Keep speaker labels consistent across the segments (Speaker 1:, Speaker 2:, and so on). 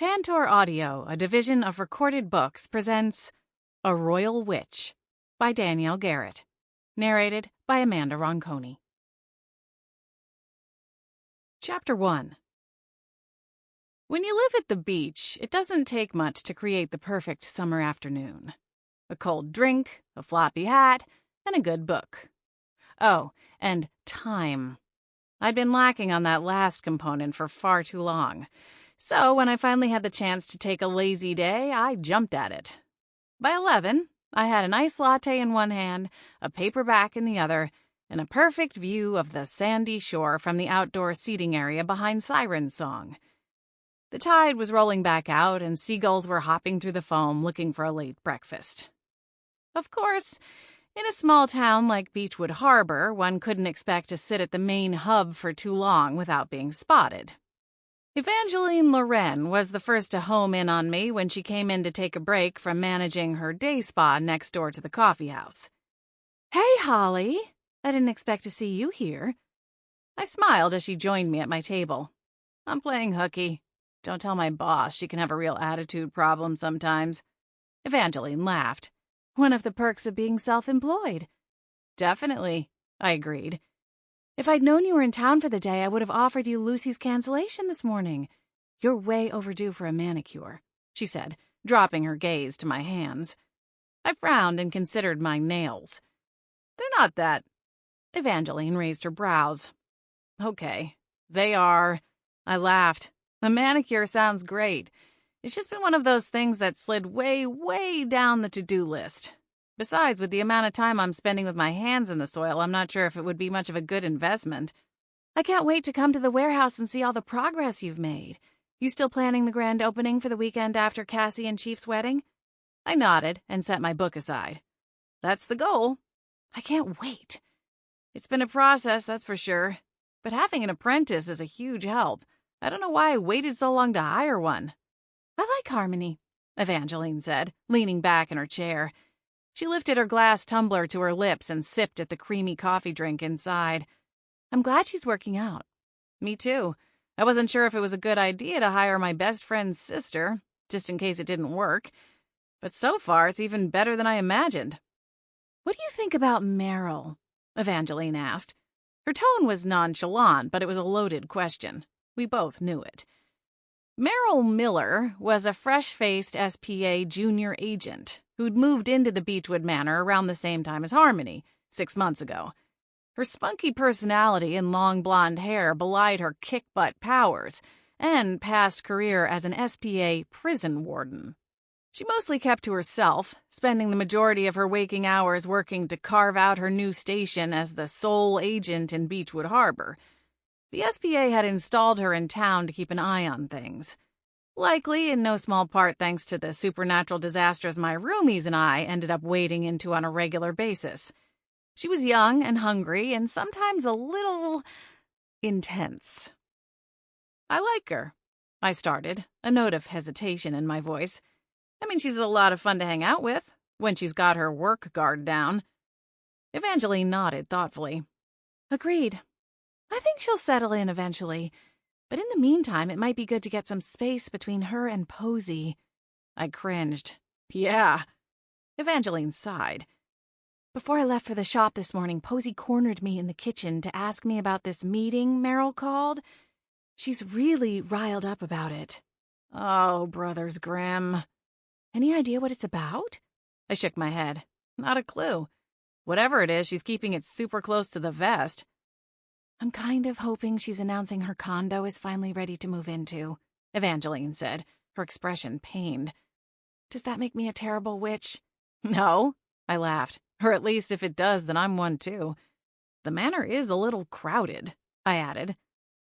Speaker 1: Tantor Audio, a division of Recorded Books, presents A Royal Witch by Danielle Garrett, narrated by Amanda Ronconi. Chapter 1. When you live at the beach, it doesn't take much to create the perfect summer afternoon. A cold drink, a floppy hat, and a good book. Oh, and time. I'd been lacking on that last component for far too long. So when I finally had the chance to take a lazy day, I jumped at it. By 11, I had an iced latte in one hand, a paperback in the other, and a perfect view of the sandy shore from the outdoor seating area behind Siren's Song. The tide was rolling back out, and seagulls were hopping through the foam looking for a late breakfast. Of course, in a small town like Beechwood Harbor, one couldn't expect to sit at the main hub for too long without being spotted. Evangeline Loren was the first to home in on me when she came in to take a break from managing her day spa next door to the coffee house. "Hey, Holly. I didn't expect to see you here." I smiled as she joined me at my table. "I'm playing hooky. Don't tell my boss, she can have a real attitude problem sometimes." Evangeline laughed. "One of the perks of being self-employed." "Definitely," I agreed. "If I'd known you were in town for the day, I would have offered you Lucy's cancellation this morning. You're way overdue for a manicure," she said, dropping her gaze to my hands. I frowned and considered my nails. "They're not that—" Evangeline raised her brows. "Okay, they are." I laughed. "A manicure sounds great. It's just been one of those things that slid way, way down the to-do list. Besides, with the amount of time I'm spending with my hands in the soil, I'm not sure if it would be much of a good investment. I can't wait to come to the warehouse and see all the progress you've made. You still planning the grand opening for the weekend after Cassie and Chief's wedding?" I nodded and set my book aside. "That's the goal. I can't wait. It's been a process, that's for sure. But having an apprentice is a huge help. I don't know why I waited so long to hire one." "I like Harmony," Evangeline said, leaning back in her chair. She lifted her glass tumbler to her lips and sipped at the creamy coffee drink inside. "I'm glad she's working out." "Me too. I wasn't sure if it was a good idea to hire my best friend's sister, just in case it didn't work. But so far, it's even better than I imagined." "What do you think about Meryl?" Evangeline asked. Her tone was nonchalant, but it was a loaded question. We both knew it. Meryl Miller was a fresh-faced SPA junior agent who'd moved into the Beechwood Manor around the same time as Harmony, 6 months ago. Her spunky personality and long blonde hair belied her kick-butt powers and past career as an SPA prison warden. She mostly kept to herself, spending the majority of her waking hours working to carve out her new station as the sole agent in Beechwood Harbor. The SPA had installed her in town to keep an eye on things. Likely, in no small part thanks to the supernatural disasters my roomies and I ended up wading into on a regular basis. She was young and hungry and sometimes a little intense. "I like her," I started, a note of hesitation in my voice. "I mean, she's a lot of fun to hang out with, when she's got her work guard down." Evangeline nodded thoughtfully. "Agreed. I think she'll settle in eventually. But in the meantime, it might be good to get some space between her and Posey." I cringed. "Yeah." Evangeline sighed. "Before I left for the shop this morning, Posey cornered me in the kitchen to ask me about this meeting Meryl called. She's really riled up about it." "Oh, Brothers Grimm." "Any idea what it's about?" I shook my head. "Not a clue. Whatever it is, she's keeping it super close to the vest." "I'm kind of hoping she's announcing her condo is finally ready to move into," Evangeline said, her expression pained. "Does that make me a terrible witch?" "No," I laughed. "Or at least if it does, then I'm one too. The manor is a little crowded," I added.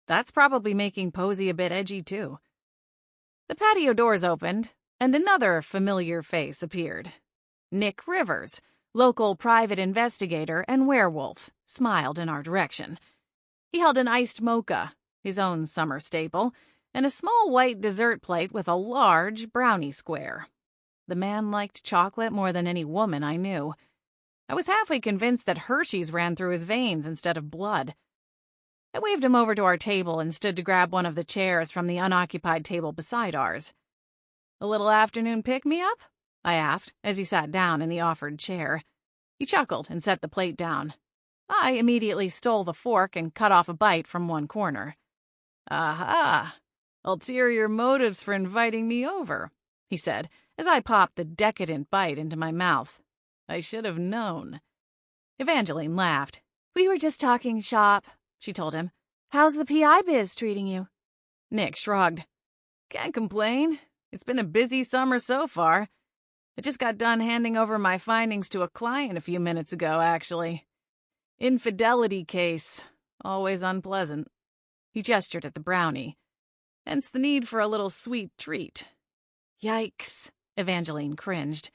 Speaker 1: "That's probably making Posey a bit edgy too." The patio doors opened, and another familiar face appeared. Nick Rivers, local private investigator and werewolf, smiled in our direction. He held an iced mocha, his own summer staple, and a small white dessert plate with a large brownie square. The man liked chocolate more than any woman I knew. I was halfway convinced that Hershey's ran through his veins instead of blood. I waved him over to our table and stood to grab one of the chairs from the unoccupied table beside ours. A little afternoon pick-me-up? I asked as he sat down in the offered chair. He chuckled and set the plate down. I immediately stole the fork and cut off a bite from one corner. Aha! Ulterior motives for inviting me over, he said as I popped the decadent bite into my mouth. I should have known. Evangeline laughed. We were just talking shop, she told him. How's the PI biz treating you? Nick shrugged. Can't complain. It's been a busy summer so far. I just got done handing over my findings to a client a few minutes ago, actually. Infidelity case. Always unpleasant. He gestured at the brownie. Hence the need for a little sweet treat. Yikes, Evangeline cringed.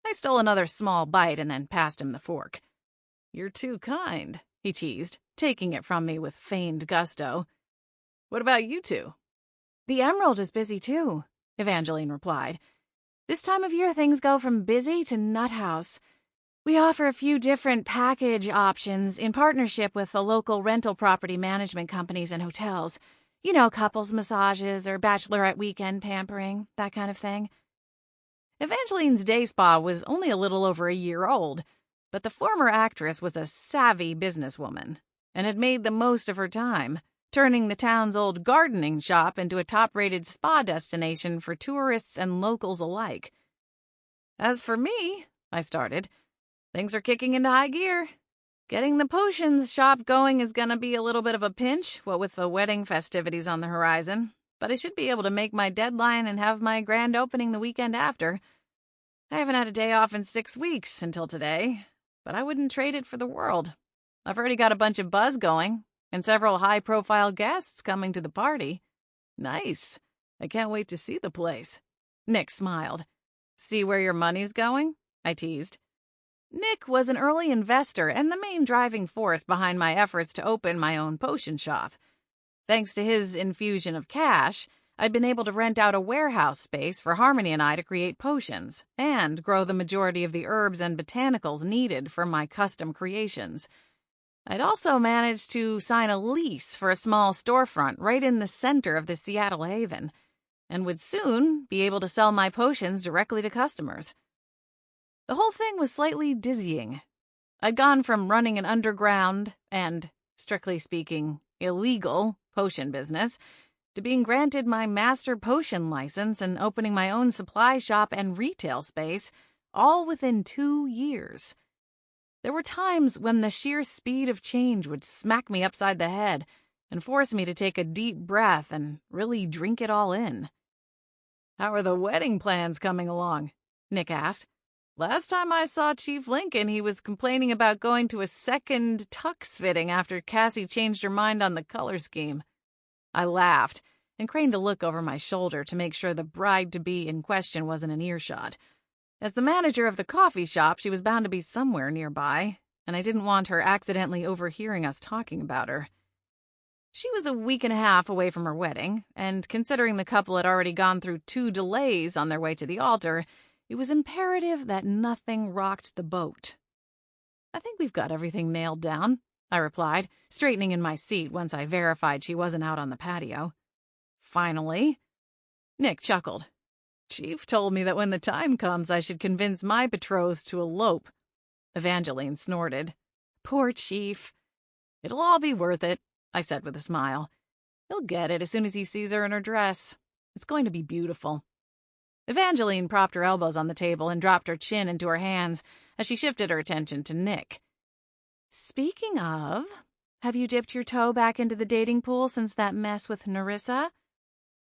Speaker 1: I stole another small bite and then passed him the fork. You're too kind, he teased, taking it from me with feigned gusto. What about you two? The Emerald is busy too, Evangeline replied. This time of year things go from busy to nut house. We offer a few different package options in partnership with the local rental property management companies and hotels. You know, couples massages or bachelorette weekend pampering, that kind of thing. Evangeline's day spa was only a little over a year old, but the former actress was a savvy businesswoman and had made the most of her time, turning the town's old gardening shop into a top-rated spa destination for tourists and locals alike. As for me, I started, things are kicking into high gear. Getting the potions shop going is going to be a little bit of a pinch, what with the wedding festivities on the horizon, but I should be able to make my deadline and have my grand opening the weekend after. I haven't had a day off in 6 weeks until today, but I wouldn't trade it for the world. I've already got a bunch of buzz going, and several high-profile guests coming to the party. Nice. I can't wait to see the place. Nick smiled. See where your money's going? I teased. Nick was an early investor and the main driving force behind my efforts to open my own potion shop. Thanks to his infusion of cash, I'd been able to rent out a warehouse space for Harmony and I to create potions and grow the majority of the herbs and botanicals needed for my custom creations. I'd also managed to sign a lease for a small storefront right in the center of the Seattle Haven, and would soon be able to sell my potions directly to customers. The whole thing was slightly dizzying. I'd gone from running an underground and, strictly speaking, illegal potion business to being granted my master potion license and opening my own supply shop and retail space, all within 2 years. There were times when the sheer speed of change would smack me upside the head and force me to take a deep breath and really drink it all in. How are the wedding plans coming along? Nick asked. Last time I saw Chief Lincoln, he was complaining about going to a second tux fitting after Cassie changed her mind on the color scheme. I laughed and craned a look over my shoulder to make sure the bride-to-be in question wasn't in earshot. As the manager of the coffee shop, she was bound to be somewhere nearby, and I didn't want her accidentally overhearing us talking about her. She was a week and a half away from her wedding, and considering the couple had already gone through 2 delays on their way to the altar, it was imperative that nothing rocked the boat. I think we've got everything nailed down, I replied, straightening in my seat once I verified she wasn't out on the patio. Finally. Nick chuckled. Chief told me that when the time comes, I should convince my betrothed to elope. Evangeline snorted. Poor Chief. It'll all be worth it, I said with a smile. He'll get it as soon as he sees her in her dress. It's going to be beautiful. Evangeline propped her elbows on the table and dropped her chin into her hands as she shifted her attention to Nick. Speaking of, have you dipped your toe back into the dating pool since that mess with Narissa?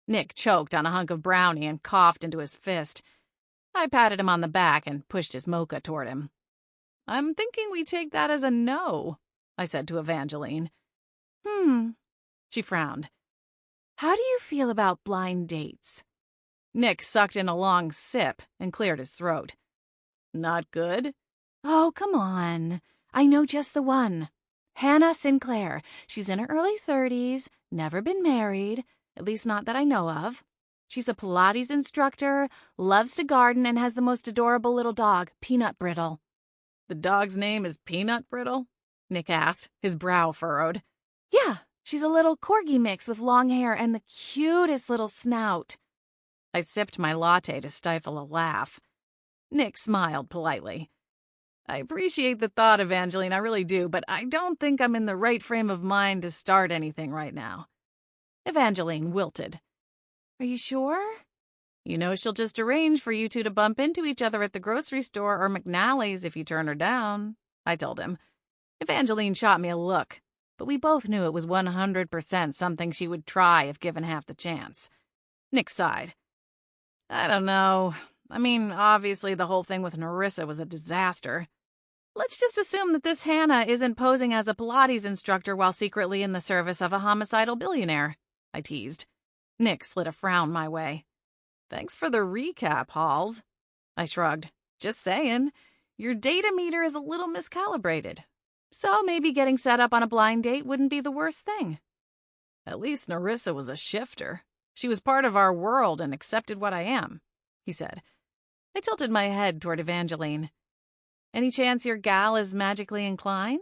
Speaker 1: Nick choked on a hunk of brownie and coughed into his fist. I patted him on the back and pushed his mocha toward him. I'm thinking we take that as a no, I said to Evangeline. She frowned. How do you feel about blind dates? Nick sucked in a long sip and cleared his throat. Not good? Oh, come on. I know just the one. Hannah Sinclair. She's in her early 30s, never been married, at least not that I know of. She's a Pilates instructor, loves to garden, and has the most adorable little dog, Peanut Brittle. The dog's name is Peanut Brittle? Nick asked, his brow furrowed. Yeah, she's a little corgi mix with long hair and the cutest little snout. I sipped my latte to stifle a laugh. Nick smiled politely. I appreciate the thought, Evangeline, I really do, but I don't think I'm in the right frame of mind to start anything right now. Evangeline wilted. Are you sure? You know she'll just arrange for you two to bump into each other at the grocery store or McNally's if you turn her down, I told him. Evangeline shot me a look, but we both knew it was 100% something she would try if given half the chance. Nick sighed. I don't know. I mean, obviously the whole thing with Narissa was a disaster. Let's just assume that this Hannah isn't posing as a Pilates instructor while secretly in the service of a homicidal billionaire, I teased. Nick slid a frown my way. Thanks for the recap, Halls. I shrugged. Just saying, your data meter is a little miscalibrated. So maybe getting set up on a blind date wouldn't be the worst thing. At least Narissa was a shifter. She was part of our world and accepted what I am, he said. I tilted my head toward Evangeline. Any chance your gal is magically inclined?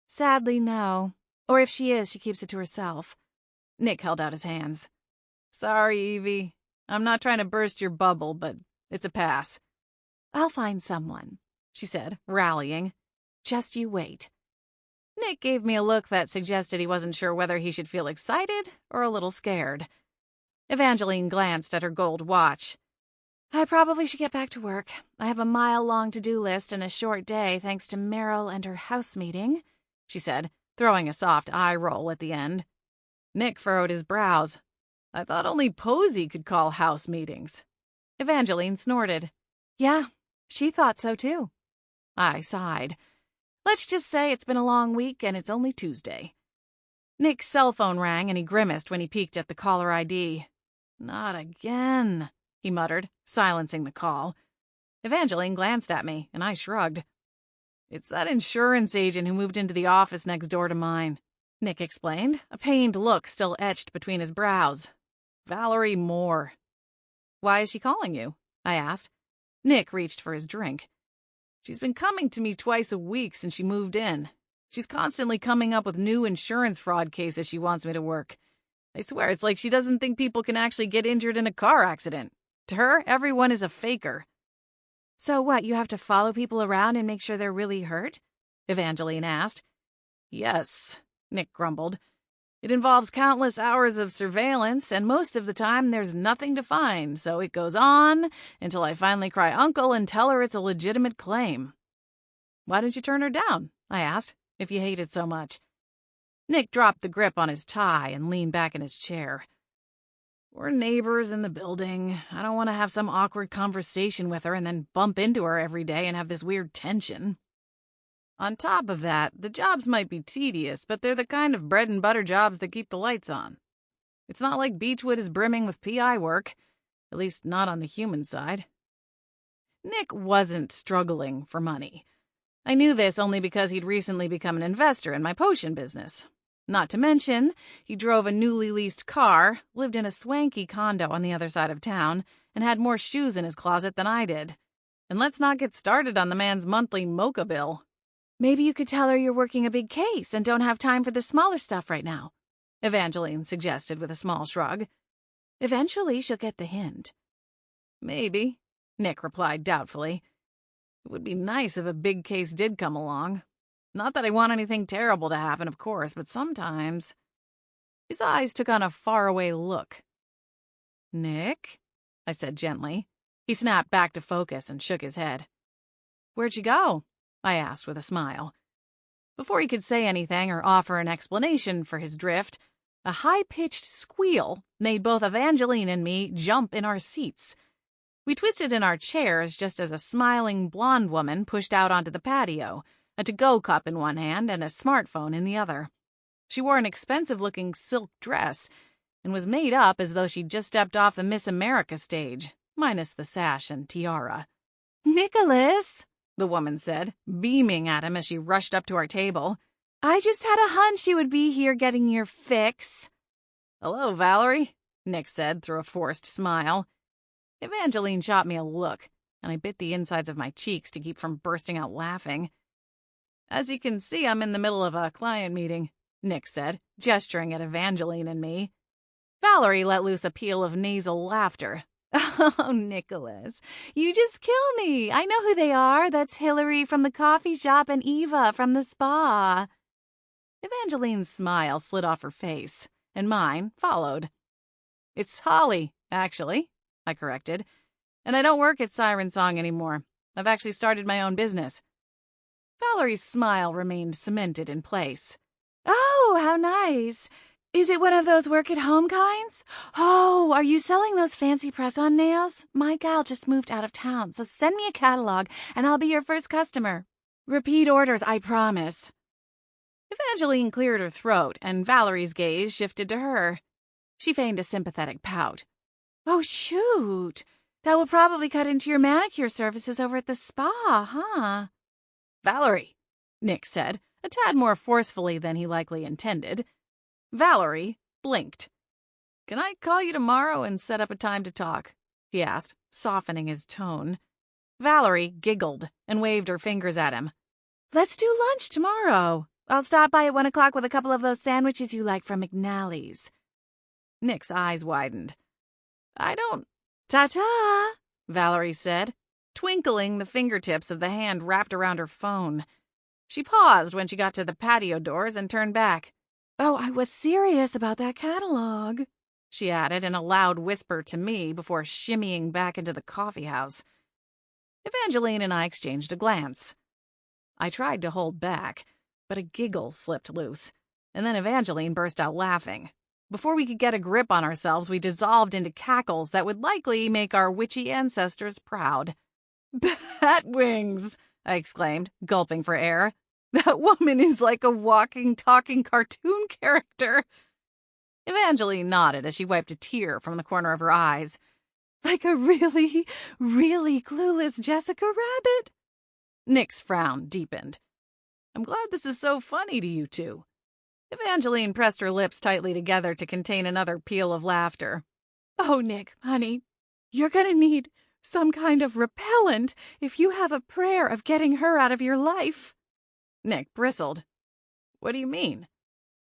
Speaker 1: Sadly, no. Or if she is, she keeps it to herself. Nick held out his hands. Sorry, Evie. I'm not trying to burst your bubble, but it's a pass. I'll find someone, she said, rallying. Just you wait. Nick gave me a look that suggested he wasn't sure whether he should feel excited or a little scared. Evangeline glanced at her gold watch. I probably should get back to work. I have a mile-long to-do list and a short day thanks to Meryl and her house meeting, she said, throwing a soft eye roll at the end. Nick furrowed his brows. I thought only Posey could call house meetings. Evangeline snorted. Yeah, she thought so too. I sighed. Let's just say it's been a long week and it's only Tuesday. Nick's cell phone rang and he grimaced when he peeked at the caller ID. Not again, he muttered, silencing the call. Evangeline glanced at me, and I shrugged. It's that insurance agent who moved into the office next door to mine, Nick explained, a pained look still etched between his brows. Valerie Moore. Why is she calling you? I asked. Nick reached for his drink. She's been coming to me twice a week since she moved in. She's constantly coming up with new insurance fraud cases she wants me to work. I swear it's like she doesn't think people can actually get injured in a car accident. To her, everyone is a faker. So what, you have to follow people around and make sure they're really hurt? Evangeline asked. Yes, Nick grumbled. It involves countless hours of surveillance, and most of the time there's nothing to find, so it goes on until I finally cry uncle and tell her it's a legitimate claim. Why didn't you turn her down? I asked, if you hate it so much. Nick dropped the grip on his tie and leaned back in his chair. We're neighbors in the building. I don't want to have some awkward conversation with her and then bump into her every day and have this weird tension. On top of that, the jobs might be tedious, but they're the kind of bread-and-butter jobs that keep the lights on. It's not like Beechwood is brimming with PI work, at least not on the human side. Nick wasn't struggling for money. I knew this only because he'd recently become an investor in my potion business. Not to mention, he drove a newly leased car, lived in a swanky condo on the other side of town, and had more shoes in his closet than I did. And let's not get started on the man's monthly mocha bill. Maybe you could tell her you're working a big case and don't have time for the smaller stuff right now, Evangeline suggested with a small shrug. Eventually she'll get the hint. Maybe, Nick replied doubtfully. It would be nice if a big case did come along. Not that I want anything terrible to happen, of course, but sometimes. His eyes took on a faraway look. Nick? I said gently. He snapped back to focus and shook his head. Where'd you go? I asked with a smile. Before he could say anything or offer an explanation for his drift, a high-pitched squeal made both Evangeline and me jump in our seats. We twisted in our chairs just as a smiling blonde woman pushed out onto the patio, a to-go cup in one hand and a smartphone in the other. She wore an expensive-looking silk dress and was made up as though she'd just stepped off the Miss America stage, minus the sash and tiara. Nicholas, the woman said, beaming at him as she rushed up to our table. I just had a hunch you would be here getting your fix. Hello, Valerie, Nick said through a forced smile. Evangeline shot me a look, and I bit the insides of my cheeks to keep from bursting out laughing. As you can see, I'm in the middle of a client meeting, Nick said, gesturing at Evangeline and me. Valerie let loose a peal of nasal laughter, Oh, Nicholas, you just kill me. I know who they are. That's Hillary from the coffee shop and Eva from the spa. Evangeline's smile slid off her face, and mine followed. It's Holly, actually, I corrected. And I don't work at Siren Song anymore. I've actually started my own business. Valerie's smile remained cemented in place. Oh, how nice. Is it one of those work-at-home kinds? Oh, are you selling those fancy press-on nails? My gal just moved out of town, so send me a catalog, and I'll be your first customer. Repeat orders, I promise. Evangeline cleared her throat, and Valerie's gaze shifted to her. She feigned a sympathetic pout. Oh, shoot. That will probably cut into your manicure services over at the spa, huh? Valerie, Nick said, a tad more forcefully than he likely intended. Valerie blinked. Can I call you tomorrow and set up a time to talk? He asked, softening his tone. Valerie giggled and waved her fingers at him. Let's do lunch tomorrow. I'll stop by at 1 o'clock with a couple of those sandwiches you like from McNally's. Nick's eyes widened. I don't... Ta-ta, Valerie said, twinkling the fingertips of the hand wrapped around her phone. She paused when she got to the patio doors and turned back. Oh, I was serious about that catalog, she added in a loud whisper to me before shimmying back into the coffee house. Evangeline and I exchanged a glance. I tried to hold back, but a giggle slipped loose, and then Evangeline burst out laughing. Before we could get a grip on ourselves, we dissolved into cackles that would likely make our witchy ancestors proud. Bat wings, I exclaimed, gulping for air. That woman is like a walking, talking cartoon character. Evangeline nodded as she wiped a tear from the corner of her eyes. Like a really, really clueless Jessica Rabbit. Nick's frown deepened. I'm glad this is so funny to you two. Evangeline pressed her lips tightly together to contain another peal of laughter. Oh, Nick, honey, you're gonna need some kind of repellent if you have a prayer of getting her out of your life. Nick bristled. What do you mean?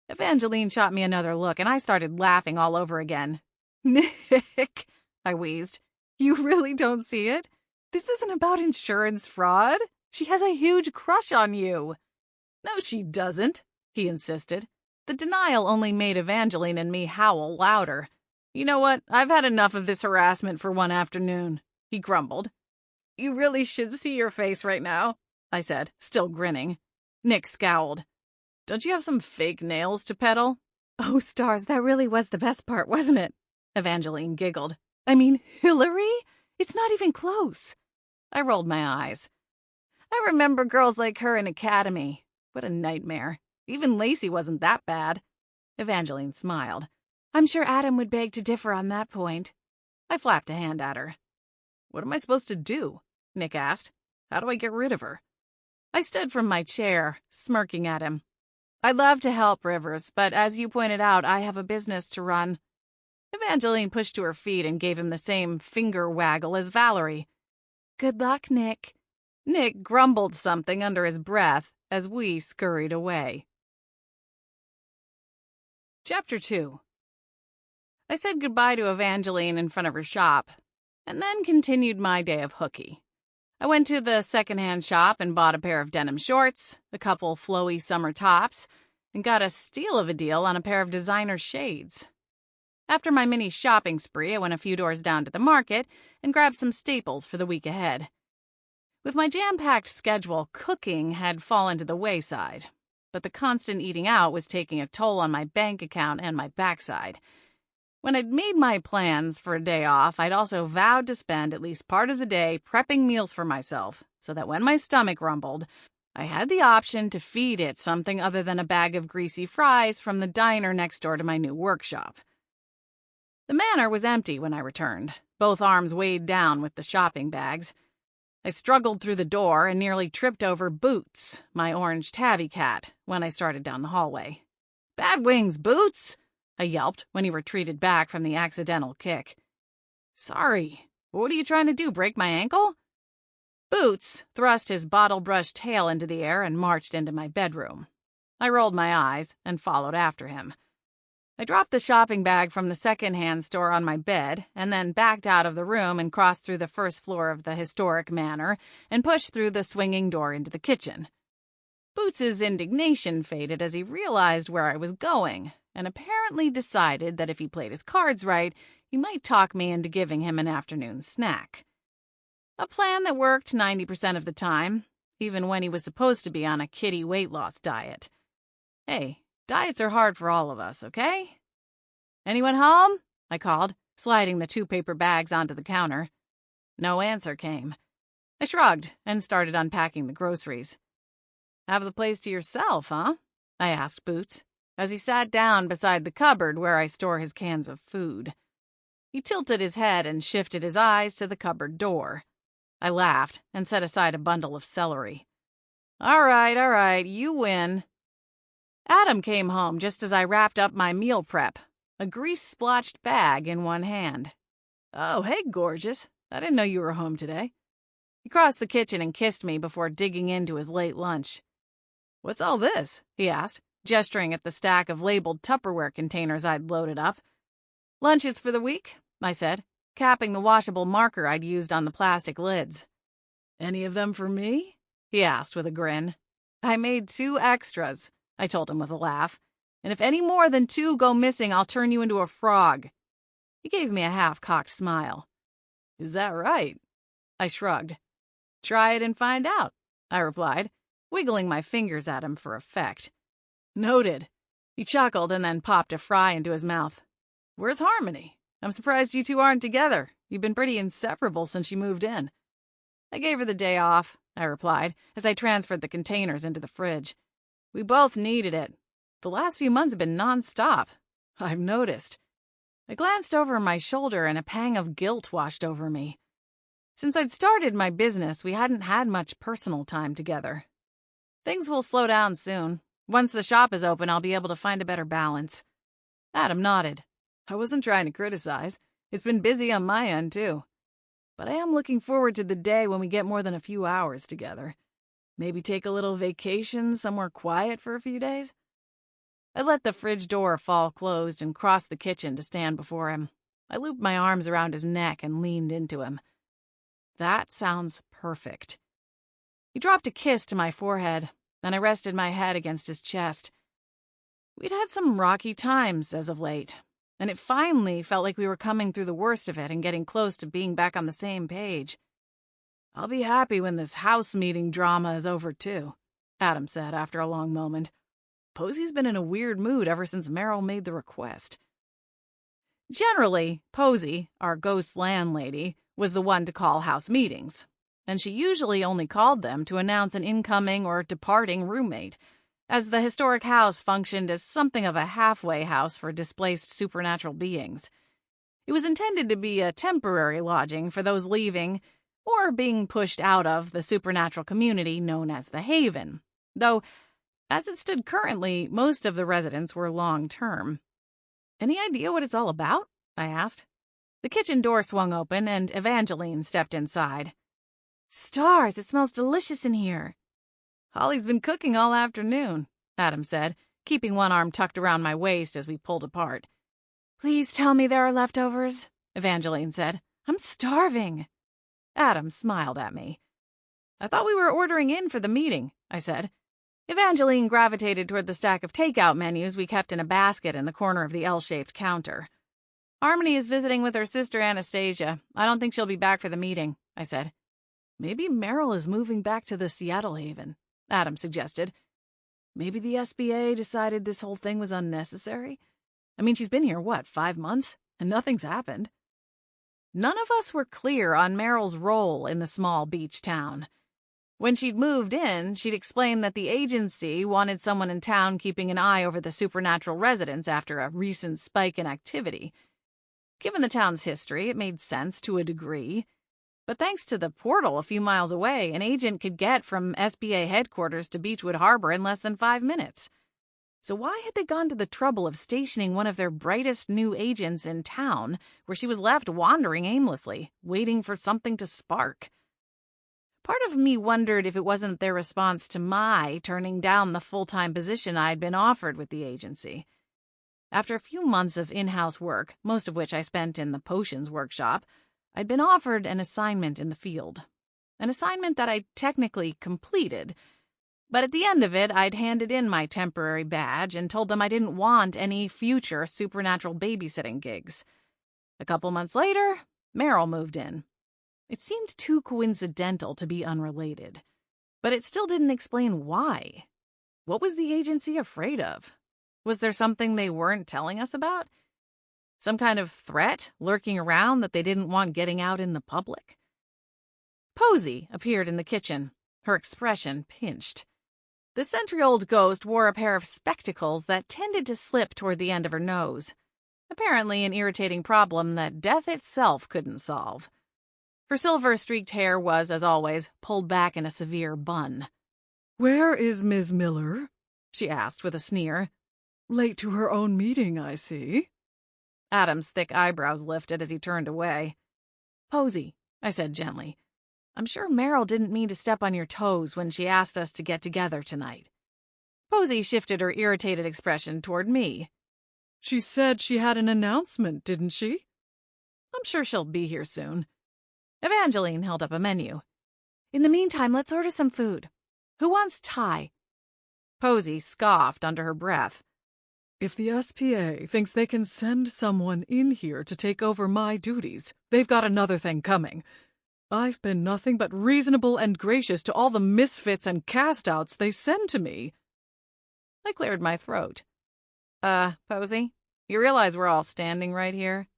Speaker 1: Evangeline shot me another look, and I started laughing all over again. Nick, I wheezed, you really don't see it? This isn't about insurance fraud. She has a huge crush on you. No, she doesn't, he insisted. The denial only made Evangeline and me howl louder. You know what? I've had enough of this harassment for one afternoon, he grumbled. You really should see your face right now, I said, still grinning. Nick scowled. Don't you have some fake nails to peddle? Oh, stars, that really was the best part, wasn't it? Evangeline giggled. I mean, Hillary? It's not even close. I rolled my eyes. I remember girls like her in academy. What a nightmare. Even Lacey wasn't that bad. Evangeline smiled. I'm sure Adam would beg to differ on that point. I flapped a hand at her. What am I supposed to do? Nick asked. How do I get rid of her? I stood from my chair, smirking at him. I'd love to help, Rivers, but as you pointed out, I have a business to run. Evangeline pushed to her feet and gave him the same finger waggle as Valerie. Good luck, Nick. Nick grumbled something under his breath as we scurried away. Chapter 2. I said goodbye to Evangeline in front of her shop, and then continued my day of hooky. I went to the second-hand shop and bought a pair of denim shorts, a couple flowy summer tops, and got a steal of a deal on a pair of designer shades. After my mini shopping spree, I went a few doors down to the market and grabbed some staples for the week ahead. With my jam-packed schedule, cooking had fallen to the wayside, but the constant eating out was taking a toll on my bank account and my backside. When I'd made my plans for a day off, I'd also vowed to spend at least part of the day prepping meals for myself, so that when my stomach rumbled, I had the option to feed it something other than a bag of greasy fries from the diner next door to my new workshop. The manor was empty when I returned, both arms weighed down with the shopping bags. I struggled through the door and nearly tripped over Boots, my orange tabby cat, when I started down the hallway. Bad wings, Boots! I yelped when he retreated back from the accidental kick. Sorry. What are you trying to do, break my ankle? Boots thrust his bottle-brush tail into the air and marched into my bedroom. I rolled my eyes and followed after him. I dropped the shopping bag from the second-hand store on my bed and then backed out of the room and crossed through the first floor of the historic manor and pushed through the swinging door into the kitchen. Boots's indignation faded as he realized where I was going and apparently decided that if he played his cards right, he might talk me into giving him an afternoon snack. A plan that worked 90% of the time, even when he was supposed to be on a kiddie weight loss diet. Hey, diets are hard for all of us, okay? Anyone home? I called, sliding the 2 paper bags onto the counter. No answer came. I shrugged and started unpacking the groceries. Have the place to yourself, huh? I asked Boots, as he sat down beside the cupboard where I store his cans of food. He tilted his head and shifted his eyes to the cupboard door. I laughed and set aside a bundle of celery. All right, you win. Adam came home just as I wrapped up my meal prep, a grease-splotched bag in one hand. Oh, hey, gorgeous. I didn't know you were home today. He crossed the kitchen and kissed me before digging into his late lunch. What's all this? He asked, gesturing at the stack of labeled Tupperware containers I'd loaded up. Lunches for the week, I said, capping the washable marker I'd used on the plastic lids. Any of them for me? He asked with a grin. I made 2 extras, I told him with a laugh. And if any more than 2 go missing, I'll turn you into a frog. He gave me a half-cocked smile. Is that right? I shrugged. Try it and find out, I replied, wiggling my fingers at him for effect. Noted. He chuckled and then popped a fry into his mouth. Where's Harmony? I'm surprised you 2 aren't together. You've been pretty inseparable since you moved in. I gave her the day off, I replied, as I transferred the containers into the fridge. We both needed it. The last few months have been non-stop. I've noticed. I glanced over my shoulder and a pang of guilt washed over me. Since I'd started my business, we hadn't had much personal time together. Things will slow down soon. Once the shop is open, I'll be able to find a better balance. Adam nodded. I wasn't trying to criticize. It's been busy on my end, too. But I am looking forward to the day when we get more than a few hours together. Maybe take a little vacation somewhere quiet for a few days? I let the fridge door fall closed and crossed the kitchen to stand before him. I looped my arms around his neck and leaned into him. That sounds perfect. He dropped a kiss to my forehead, and I rested my head against his chest. We'd had some rocky times as of late, and it finally felt like we were coming through the worst of it and getting close to being back on the same page. I'll be happy when this house meeting drama is over, too, Adam said after a long moment. Posey's been in a weird mood ever since Meryl made the request. Generally, Posey, our ghost landlady, was the one to call house meetings, and she usually only called them to announce an incoming or departing roommate, as the historic house functioned as something of a halfway house for displaced supernatural beings. It was intended to be a temporary lodging for those leaving or being pushed out of the supernatural community known as the Haven, though, as it stood currently, most of the residents were long-term. Any idea what it's all about? I asked. The kitchen door swung open and Evangeline stepped inside. Stars, it smells delicious in here. Holly's been cooking all afternoon, Adam said, keeping one arm tucked around my waist as we pulled apart. Please tell me there are leftovers, Evangeline said. I'm starving. Adam smiled at me. I thought we were ordering in for the meeting, I said. Evangeline gravitated toward the stack of takeout menus we kept in a basket in the corner of the L-shaped counter. Harmony is visiting with her sister Anastasia. I don't think she'll be back for the meeting, I said. Maybe Meryl is moving back to the Seattle Haven, Adam suggested. Maybe the SBA decided this whole thing was unnecessary? I mean, she's been here, 5 months? And nothing's happened. None of us were clear on Meryl's role in the small beach town. When she'd moved in, she'd explained that the agency wanted someone in town keeping an eye over the supernatural residents after a recent spike in activity. Given the town's history, it made sense to a degree. But thanks to the portal a few miles away, an agent could get from SBA headquarters to Beechwood Harbor in less than 5 minutes. So why had they gone to the trouble of stationing one of their brightest new agents in town, where she was left wandering aimlessly, waiting for something to spark? Part of me wondered if it wasn't their response to my turning down the full-time position I'd been offered with the agency. After a few months of in-house work, most of which I spent in the potions workshop, I'd been offered an assignment in the field. An assignment that I technically completed, but at the end of it, I'd handed in my temporary badge and told them I didn't want any future supernatural babysitting gigs. A couple months later, Meryl moved in. It seemed too coincidental to be unrelated, but it still didn't explain why. What was the agency afraid of? Was there something they weren't telling us about? Some kind of threat lurking around that they didn't want getting out in the public? Posy appeared in the kitchen, her expression pinched. The century-old ghost wore a pair of spectacles that tended to slip toward the end of her nose, apparently an irritating problem that death itself couldn't solve. Her silver-streaked hair was, as always, pulled back in a severe bun.
Speaker 2: "Where is Miss Miller?" she asked with a sneer. "Late to her own meeting, I see."
Speaker 1: Adam's thick eyebrows lifted as he turned away. "Posy," I said gently, "I'm sure Meryl didn't mean to step on your toes when she asked us to get together tonight." Posy shifted her irritated expression toward me.
Speaker 2: "She said she had an announcement, didn't she?"
Speaker 1: "I'm sure she'll be here soon." Evangeline held up a menu. "In the meantime, let's order some food. Who wants Thai?" Posy scoffed under her breath.
Speaker 2: "If the SPA thinks they can send someone in here to take over my duties, they've got another thing coming. I've been nothing but reasonable and gracious to all the misfits and cast-outs they send to me."
Speaker 1: I cleared my throat. Posy, you realize we're all standing right here?"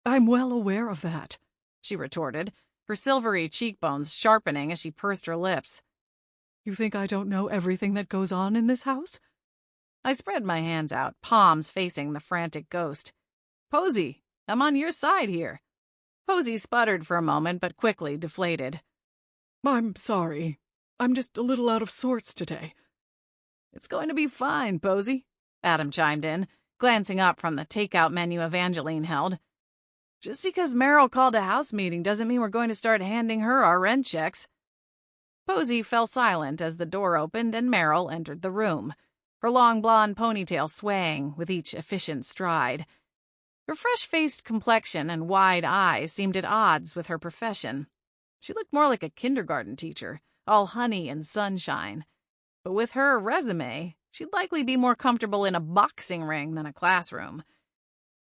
Speaker 2: "I'm well aware of that,"
Speaker 1: she retorted, her silvery cheekbones sharpening as she pursed her lips.
Speaker 2: "You think I don't know everything that goes on in this house?"
Speaker 1: I spread my hands out, palms facing the frantic ghost. "Posy, I'm on your side here." Posy sputtered for a moment, but quickly deflated.
Speaker 2: "I'm sorry. I'm just a little out of sorts today."
Speaker 1: "It's going to be fine, Posy," Adam chimed in, glancing up from the takeout menu Evangeline held. "Just because Meryl called a house meeting doesn't mean we're going to start handing her our rent checks." Posy fell silent as the door opened and Meryl entered the room, her long blonde ponytail swaying with each efficient stride. Her fresh-faced complexion and wide eyes seemed at odds with her profession. She looked more like a kindergarten teacher, all honey and sunshine. But with her resume, she'd likely be more comfortable in a boxing ring than a classroom.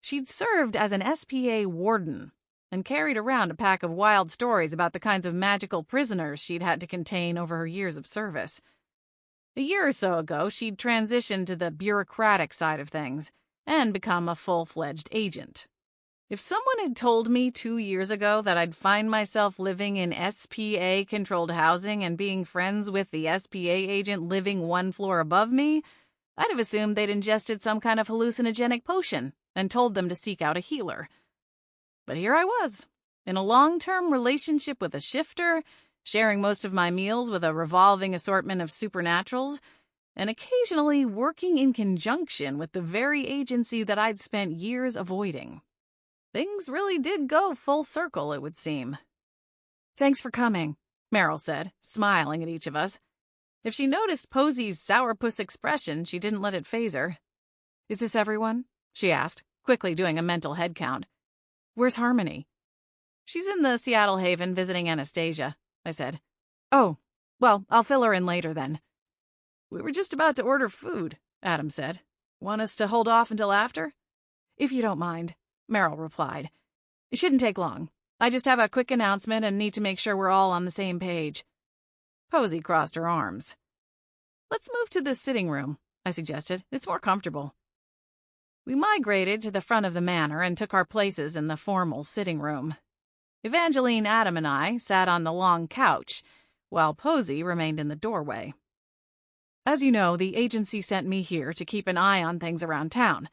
Speaker 1: She'd served as an SPA warden and carried around a pack of wild stories about the kinds of magical prisoners she'd had to contain over her years of service. A year or so ago, she'd transitioned to the bureaucratic side of things and become a full-fledged agent. If someone had told me 2 years ago that I'd find myself living in SPA-controlled housing and being friends with the SPA agent living 1 floor above me, I'd have assumed they'd ingested some kind of hallucinogenic potion and told them to seek out a healer. But here I was, in a long-term relationship with a shifter, sharing most of my meals with a revolving assortment of supernaturals, and occasionally working in conjunction with the very agency that I'd spent years avoiding. Things really did go full circle, it would seem. "Thanks for coming," Meryl said, smiling at each of us. If she noticed Posy's sourpuss expression, she didn't let it faze her. "Is this everyone?" she asked, quickly doing a mental head count. "Where's Harmony?" "She's in the Seattle Haven visiting Anastasia," I said. "Oh, well, I'll fill her in later then." "We were just about to order food," Adam said. "Want us to hold off until after?" "If you don't mind," Meryl replied. "It shouldn't take long. I just have a quick announcement and need to make sure we're all on the same page." Posy crossed her arms. "Let's move to the sitting room," I suggested. "It's more comfortable." We migrated to the front of the manor and took our places in the formal sitting room. Evangeline, Adam, and I sat on the long couch, while Posy remained in the doorway. "As you know, the agency sent me here to keep an eye on things around town.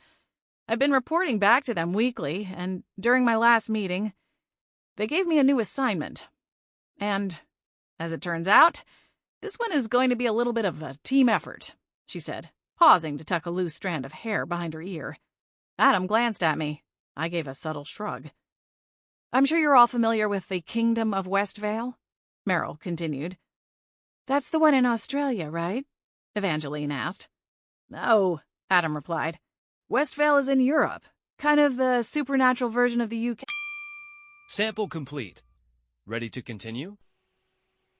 Speaker 1: I've been reporting back to them weekly, and during my last meeting, they gave me a new assignment. And, as it turns out, this one is going to be a little bit of a team effort," she said, pausing to tuck a loose strand of hair behind her ear. Adam glanced at me. I gave a subtle shrug. "I'm sure you're all familiar with the Kingdom of Westvale," Meryl continued. "That's the one in Australia, right?" Evangeline asked. "No," Adam replied. Westvale is in Europe. Kind of the supernatural version of the UK.
Speaker 3: Sample complete. Ready to continue?